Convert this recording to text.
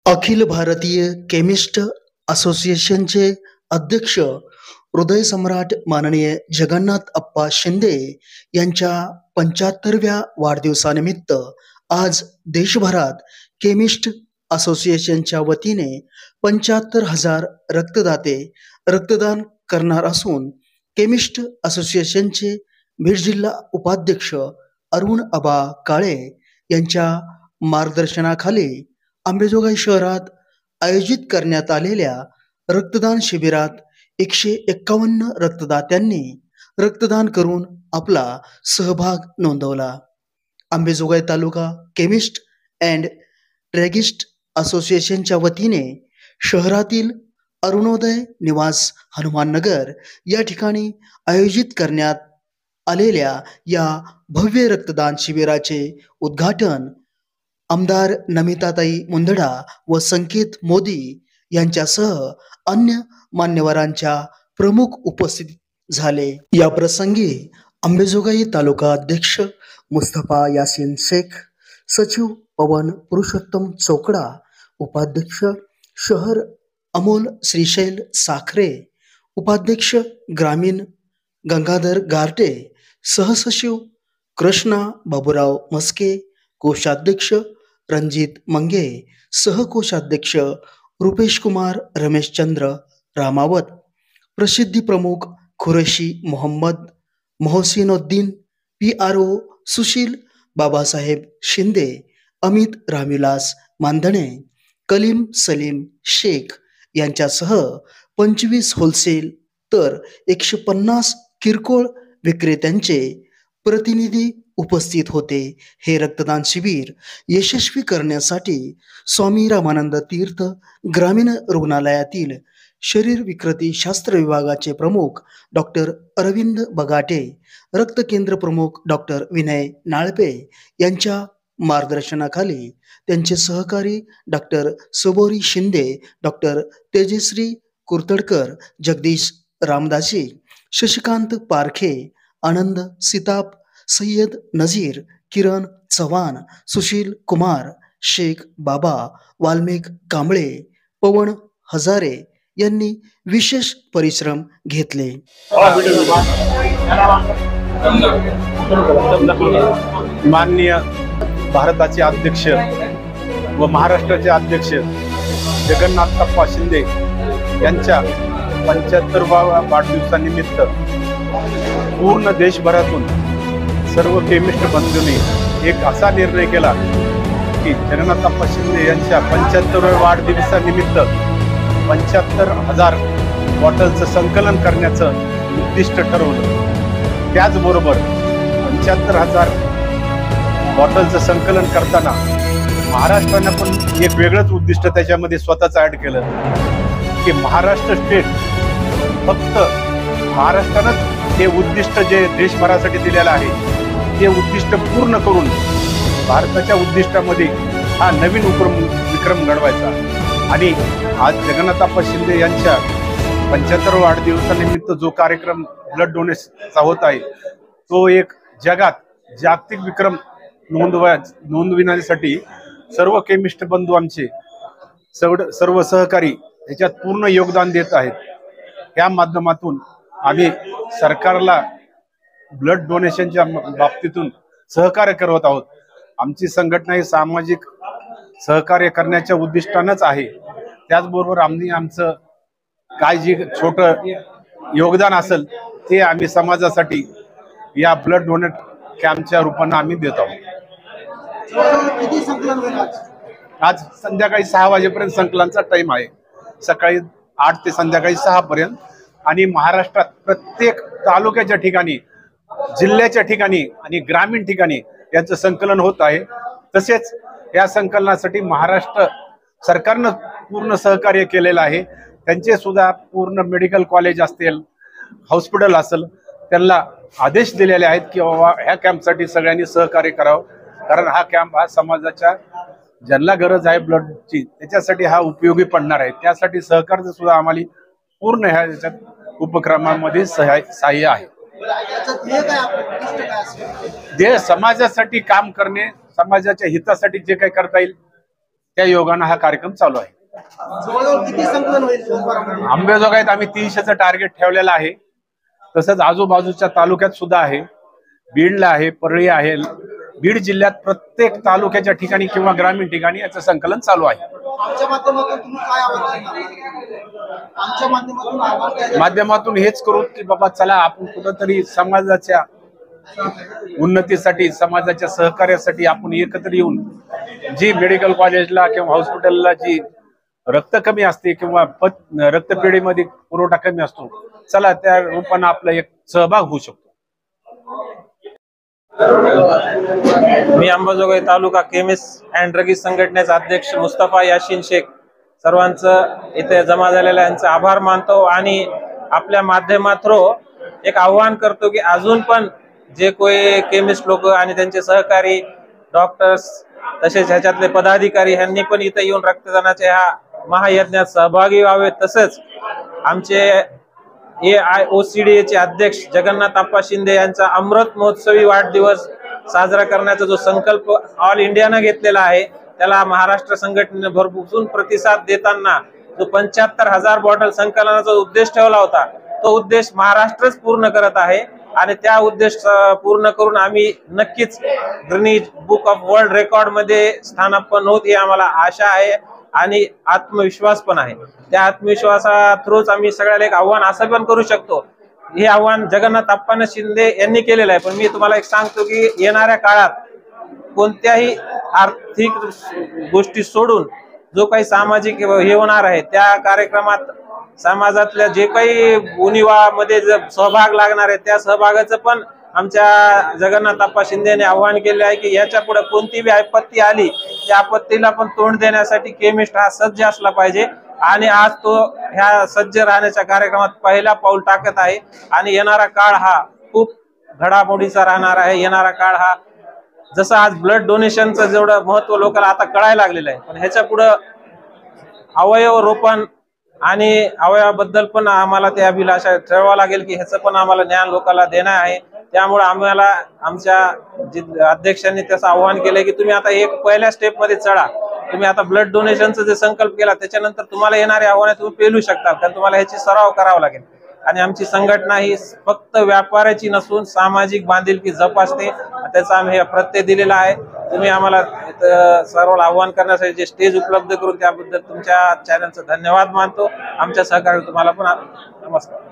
Akhil Bharatiya chemist असोसिएशनचे अध्यक्ष हृदय सम्राट माननीय जगन्नाथ अप्पा शिंदे यांच्या 75व्या वाढदिवसानिमित्त आज देशभरात केमिस्ट असोसिएशनच्या वतीने 75,000 रक्तदाते रक्तदान करणार असून केमिस्ट असोसिएशनचे बीड जिल्हा उपाध्यक्ष अरुण आबा काळे यांच्या मार्गदर्शनाखाली अंबेजोगाई शहरात आयोजित करण्यात आलेल्या रक्तदान शिबिरात 151 रक्तदात्यांनी रक्तदान करून आपला सहभाग नोंदवला. अंबेजोगाई तालुका केमिस्ट अँड ड्रगिस्ट असोसिएशनच्या वतीने शहरातील अरुणोदय निवास हनुमाननगर या ठिकाणी आयोजित करण्यात आलेल्या या भव्य रक्तदान शिबिराचे उद्घाटन आमदार नमिताताई मुंदडा व संकेत मोदी यांच्यासह अन्य मान्यवरांच्या प्रमुख उपस्थितीत झाले. या प्रसंगी अंबेजोगाई तालुका अध्यक्ष मुस्तफा यासीन शेख, सचिव पवन पुरुषोत्तम चोकडा, उपाध्यक्ष शहर अमोल श्रीशैल साखरे, उपाध्यक्ष ग्रामीण गंगाधर गारटे, सहसचिव कृष्णा बाबूराव मस्के, कोषाध्यक्ष रणजित मंगे, सहकोषाध्यक्ष रुपेश कुमार रमेशचंद्र रामावत, प्रसिद्धी प्रमुख खुरेशी मोहम्मद मोहसिनुद्दीन, PRO सुशील बाबासाहेब शिंदे, अमित रामविलास मानधने, कलीम सलीम शेख यांच्यासह 25 होलसेल तर 150 किरकोळ विक्रेत्यांचे प्रतिनिधी उपस्थित होते. हे रक्तदान शिबिर यशस्वी करण्यासाठी स्वामी रामानंद तीर्थ ग्रामीण रुग्णालयातील शरीर विकृती शास्त्र विभागाचे प्रमुख डॉक्टर अरविंद बगाटे, रक्त केंद्र प्रमुख डॉक्टर विनय नाळपे यांच्या मार्गदर्शनाखाली त्यांचे सहकारी डॉक्टर सबोरी शिंदे, डॉक्टर तेजश्री कुर्तडकर, जगदीश रामदासी, शशिकांत पारखे, आनंद सिताप, सय्यद नजीर, किरण चव्हाण, सुशील कुमार, शेख बाबा, वाल्मिक कांबळे, पवन हजारे यांनी विशेष परिश्रम घेतले. माननीय भारताचे अध्यक्ष व महाराष्ट्राचे अध्यक्ष जगन्नाथ अप्पा शिंदे यांच्या 75व्या वाढदिवसानिमित्त पूर्ण देशभरातून सर्व केमिस्ट बंधूंनी एक असा निर्णय केला की जगन्नाथ अप्पा शिंदे यांच्या 75व्या वाढदिवसानिमित्त 75,000 बॉटलचं संकलन करण्याचं उद्दिष्ट ठरवलं. त्याचबरोबर 75,000 बॉटलचं संकलन करताना महाराष्ट्रानं पण एक वेगळंच उद्दिष्ट त्याच्यामध्ये स्वतःच ऍड केलं की महाराष्ट्र स्टेट फक्त महाराष्ट्रानंच हे उद्दिष्ट जे देशभरासाठी दिलेलं आहे ते उद्दिष्ट पूर्ण करून भारताच्या उद्दिष्टामध्ये हा नवीन विक्रम घडवायचा. आणि आज जगन्नाथ अप्पा शिंदे यांच्या 75व्या वाढदिवसानिमित्त जो कार्यक्रम ब्लड डोनेशनचा होत आहे तो एक जगात जागतिक विक्रम नोंदविण्यासाठी सर्व केमिस्ट बंधू आमचे सर्व सहकारी याच्यात पूर्ण योगदान देत आहेत. या माध्यमातून आम्ही सरकारला ब्लड डोनेशनच्या बाबतीतून सहकार्य करत आहोत. आमची संघटना ही सामाजिक सहकार्य करण्याच्या उद्दिष्टानंच आहे. त्याचबरोबर आम्ही आमचं काय जे छोटं योगदान असेल ते आम्ही समाजासाठी या ब्लड डोनेट कॅम्पच्या रूपानं आम्ही देत आहोत. आज संध्याकाळी 6 वाजेपर्यंत संकलनाचा टाइम आहे, सकाळी 8 ते संध्याकाळी 6 पर्यंत. आणि महाराष्ट्रात प्रत्येक तालुक्याच्या ठिकाणी, जिल्ह्याच्या ठिकाणी आणि ग्रामीण ठिकाणी यांचं संकलन होत आहे. तसेच या संकलनासाठी महाराष्ट्र सरकारनं पूर्ण सहकार्य केलेलं आहे. त्यांचे सुद्धा पूर्ण मेडिकल कॉलेज असतील, हॉस्पिटल असेल, त्यांना आदेश दिलेले आहेत की बाबा ह्या कॅम्पसाठी सगळ्यांनी सहकार्य करावं. कारण हा कॅम्प हा समाजाच्या ज्यांना गरज आहे ब्लडची त्याच्यासाठी हा उपयोगी पडणार आहे. त्यासाठी सहकार्य सुद्धा आम्हाला पूर्ण ह्या उपक्रमामध्ये सहाय्य आहे. जे समाजासाठी काम करणे, समाजाच्या हितासाठी जे काही करता येईल त्या योगानं हा कार्यक्रम चालू आहे. जवळजवळ किती संकलन होईल सोमवारामध्ये? आंबेजोगाईत आम्ही 300चं टार्गेट ठेवलेलं आहे. तसंच आजूबाजूच्या तालुक्यात सुद्धा आहे, बीडला आहे, परळी आहे. बीड जिल्ह्यात प्रत्येक तालुक्याच्या ठिकाणी किंवा ग्रामीण ठिकाणी याचं संकलन चालू आहे. आमच्या माध्यमातून तुम्ही काय आवाहन माध्यमातून हेच करू की बाबा चला आपण कुठंतरी समाजाच्या उन्नतीसाठी, समाजाच्या सहकार्यासाठी आपण एकत्र येऊन जी मेडिकल कॉलेजला किंवा हॉस्पिटलला जी रक्त कमी असते किंवा रक्तपेढीमध्ये पुरवठा कमी असतो, चला त्या रूपानं आपला एक सहभाग होऊ शकतो. मी अंबाजोगाई तालुका केमिस्ट अँड ड्रगिस्ट संघटनेचा अध्यक्ष मुस्तफा याशीन शेख सर्वांचं इथे जमा झालेल्या यांचं आभार मानतो आणि आपल्या माध्यमात थ्रू एक आव्हान करतो की अजून पण जे कोणी केमिस्ट लोक आणि त्यांचे सहकारी डॉक्टर्स तसेच ह्याच्यातले पदाधिकारी यांनी पण इथे येऊन रक्तदानाच्या ह्या महायज्ञात सहभागी व्हावे. तसेच आमचे AIOCDA चे अध्यक्ष जगन्नाथ अप्पा शिंदे यांचा अमृत महोत्सवी वाढदिवस साजरा करण्याचा जो संकल्प ऑल इंडियानं घेतलेला आहे त्याला महाराष्ट्र संघटनेने भरभरून प्रतिसाद देताना जो 75,000 बॉटल संकलनाचा उद्देश ठेवला होता तो उद्देश महाराष्ट्रच पूर्ण करत आहे आणि त्या उद्देश पूर्ण करून आम्ही नक्कीच Guinness book of world record मध्ये स्थानापन्न होत ही आम्हाला आशा आहे आणि आत्मविश्वास पण आहे. त्या आत्मविश्वासा थ्रूच आम्ही सगळ्याला एक आव्हान असं पण करू शकतो. हे आव्हान जगन्नाथ अप्पा शिंदे यांनी केलेलं आहे, पण मी तुम्हाला एक सांगतो की येणाऱ्या काळात कोणत्याही आर्थिक गोष्टी सोडून जो काही सामाजिक हे होणार आहे त्या कार्यक्रमात समाजातल्या जे काही उणिवामध्ये सहभाग लागणार आहे त्या सहभागाचं पण आमच्या जगन्नाथ अप्पा शिंदेने आवाहन केले आहे की याच्या पुढे कोणतीही आपत्ती आली त्या आपत्तीला पण तोंड देण्यासाठी केमिस्ट हा सज्ज असला पाहिजे आणि आज तो ह्या सज्ज राहण्याच्या कार्यक्रमात पहिला पाऊल टाकत आहे आणि येणारा काळ हा खूप घडामोडीचा राहणार आहे. येणारा काळ हा जसं आज ब्लड डोनेशनचं जेवढं महत्व लोकांना आता कळायला लागलेलं आहे, पण ह्याच्या पुढे अवयव रोपण आणि अवयवाबद्दल पण आम्हाला ते अभिलाषा ठेवावं लागेल की ह्याचं पण आम्हाला ज्ञान लोकांना देणं आहे. त्यामुळे आम्हाला आमच्या अध्यक्षांनी त्याचं आव्हान केलंय की तुम्ही आता एक पहिल्या स्टेप मध्ये चढा. तुम्ही आता ब्लड डोनेशनचा जे संकल्प केला त्याच्यानंतर तुम्हाला येणारे आव्हाने तुम्ही पेलू शकता, कारण तुम्हाला ह्याची सराव करावा लागेल. आणि आमची संघटना ही फक्त व्यापाराची नसून सामाजिक बांधिलकी जपासते, त्याचा आम्ही प्रत्यय दिलेला आहे. तुम्ही आम्हाला सर्व आव्हान करण्यासाठी जे स्टेज उपलब्ध करून त्याबद्दल तुमच्या चॅनलचं धन्यवाद मानतो. आमच्या सहकार्य तुम्हाला पण नमस्कार.